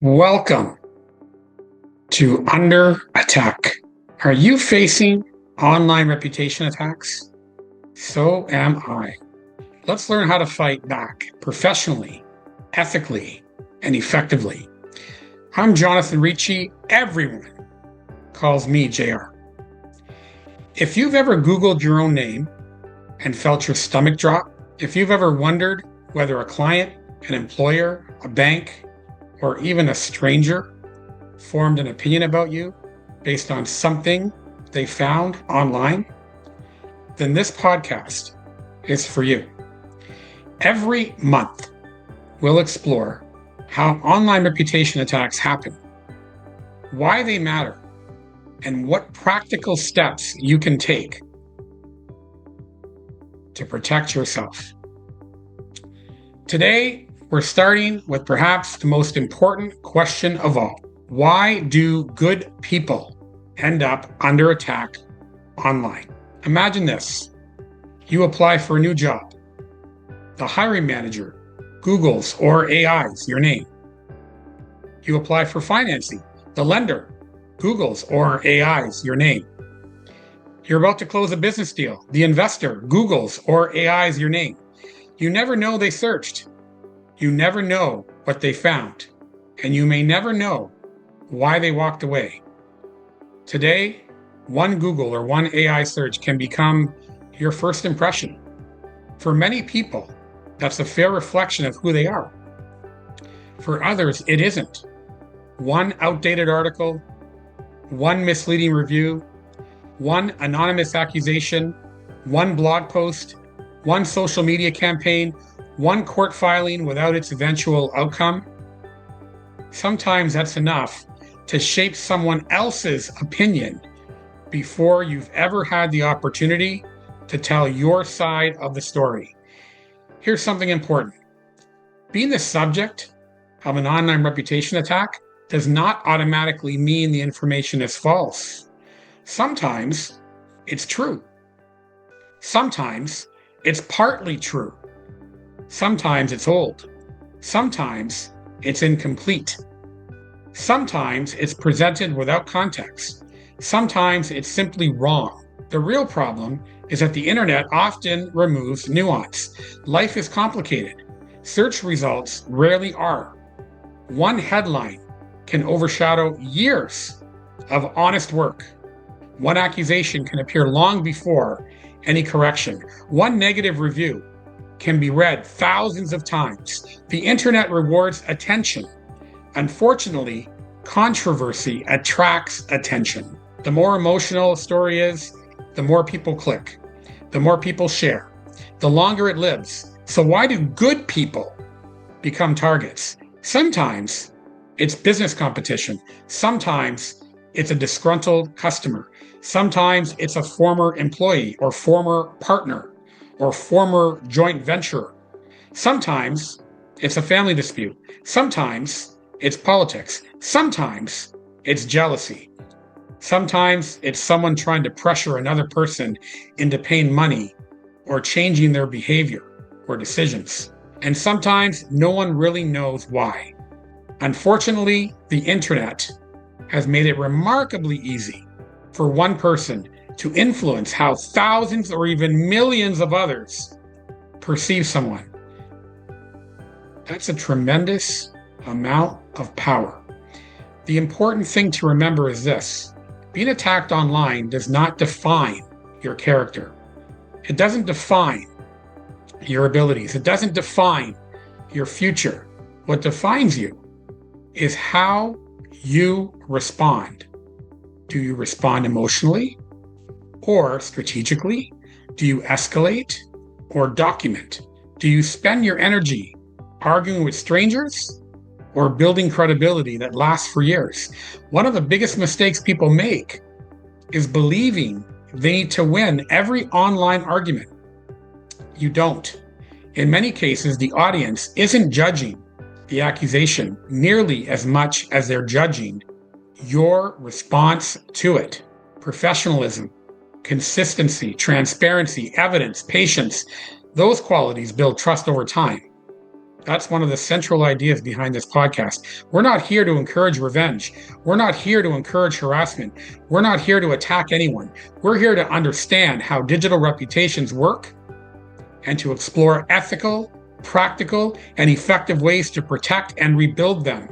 Welcome to Under Attack. Are you facing online reputation attacks? So am I. Let's learn how to fight back professionally, ethically, and effectively. I'm Jonathane Ricci. Everyone calls me JR. If you've ever Googled your own name and felt your stomach drop, if you've ever wondered whether a client, an employer, a bank, or even a stranger formed an opinion about you based on something they found online, then this podcast is for you. Every month, we'll explore how online reputation attacks happen, why they matter, and what practical steps you can take to protect yourself. Today, we're starting with perhaps the most important question of all. Why do good people end up under attack online? Imagine this. You apply for a new job. The hiring manager Googles or AIs your name. You apply for financing. The lender Googles or AIs your name. You're about to close a business deal. The investor Googles or AIs your name. You never know they searched. You never know what they found, and you may never know why they walked away. Today, one Google or one AI search can become your first impression. For many people, that's a fair reflection of who they are. For others, it isn't. One outdated article, one misleading review, one anonymous accusation, one blog post, one social media campaign, one court filing without its eventual outcome. Sometimes that's enough to shape someone else's opinion before you've ever had the opportunity to tell your side of the story. Here's something important. Being the subject of an online reputation attack does not automatically mean the information is false. Sometimes it's true. Sometimes it's partly true. Sometimes it's old. Sometimes it's incomplete. Sometimes it's presented without context. Sometimes it's simply wrong. The real problem is that the internet often removes nuance. Life is complicated. Search results rarely are. One headline can overshadow years of honest work. One accusation can appear long before any correction. One negative review can be read thousands of times. The internet rewards attention. Unfortunately, controversy attracts attention. The more emotional a story is, the more people click, the more people share, the longer it lives. So why do good people become targets? Sometimes it's business competition. Sometimes it's a disgruntled customer. Sometimes it's a former employee or former partner or former joint venture. Sometimes it's a family dispute. Sometimes it's politics. Sometimes it's jealousy. Sometimes it's someone trying to pressure another person into paying money or changing their behavior or decisions. And sometimes no one really knows why. Unfortunately, the internet has made it remarkably easy for one person to influence how thousands or even millions of others perceive someone. That's a tremendous amount of power. The important thing to remember is this: being attacked online does not define your character. It doesn't define your abilities. It doesn't define your future. What defines you is how you respond. Do you respond emotionally or strategically? Do you escalate or document? Do you spend your energy arguing with strangers or building credibility that lasts for years? One of the biggest mistakes people make is believing they need to win every online argument. You don't. In many cases, the audience isn't judging the accusation nearly as much as they're judging your response to it. Professionalism, consistency, transparency, evidence, patience, those qualities build trust over time. That's one of the central ideas behind this podcast. We're not here to encourage revenge. We're not here to encourage harassment. We're not here to attack anyone. We're here to understand how digital reputations work and to explore ethical, practical, and effective ways to protect and rebuild them.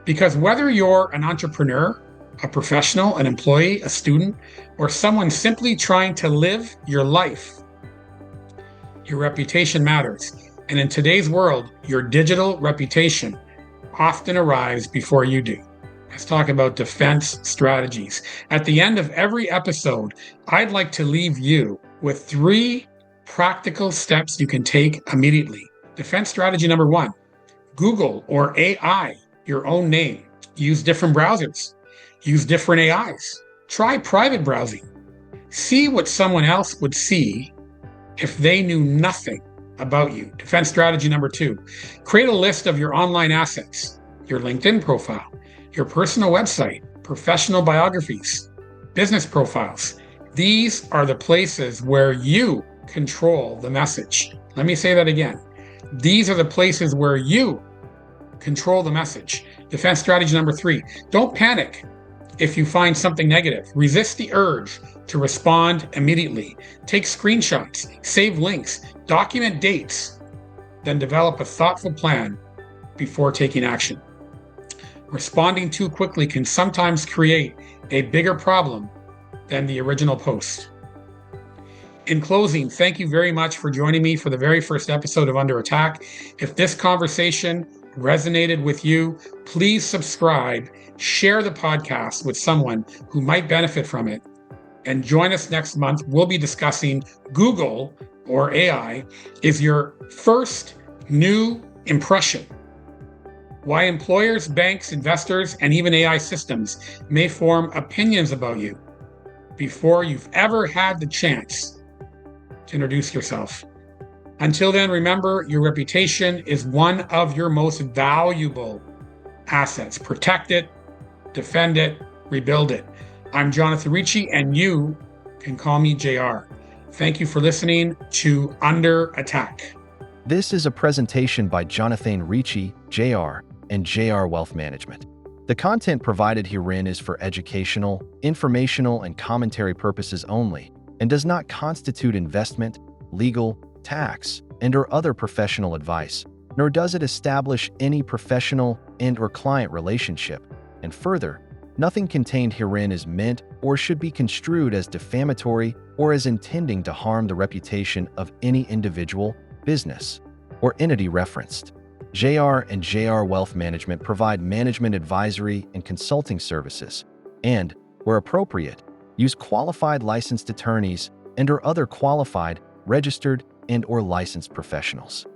Because whether you're an entrepreneur, a professional, an employee, a student, or someone simply trying to live your life, your reputation matters. And in today's world, your digital reputation often arrives before you do. Let's talk about defense strategies. At the end of every episode, I'd like to leave you with 3 practical steps you can take immediately. Defense strategy number 1, Google or AI your own name. Use different browsers. Use different AIs. Try private browsing. See what someone else would see if they knew nothing about you. Defense strategy number 2, create a list of your online assets, your LinkedIn profile, your personal website, professional biographies, business profiles. These are the places where you control the message. Let me say that again. These are the places where you control the message. Defense strategy number 3, don't panic if you find something negative. Resist the urge to respond immediately. Take screenshots, save links, document dates, then develop a thoughtful plan before taking action. Responding too quickly can sometimes create a bigger problem than the original post. In closing, thank you very much for joining me for the very first episode of Under Attack. If this conversation resonated with you, please subscribe, share the podcast with someone who might benefit from it, and join us next month. We'll be discussing Google or AI is your first new impression. Why employers, banks, investors, and even AI systems may form opinions about you before you've ever had the chance to introduce yourself. Until then, remember, your reputation is one of your most valuable assets. Protect it, defend it, rebuild it. I'm Jonathane Ricci, and you can call me JR. Thank you for listening to Under Attack. This is a presentation by Jonathane Ricci, JR, and JR Wealth Management. The content provided herein is for educational, informational, and commentary purposes only, and does not constitute investment, legal, tax, and/or other professional advice, nor does it establish any professional and/or client relationship. And further, nothing contained herein is meant or should be construed as defamatory or as intending to harm the reputation of any individual, business, or entity referenced. JR and JR Wealth Management provide management advisory and consulting services, and, where appropriate, use qualified licensed attorneys and/or other qualified, registered, and/or licensed professionals.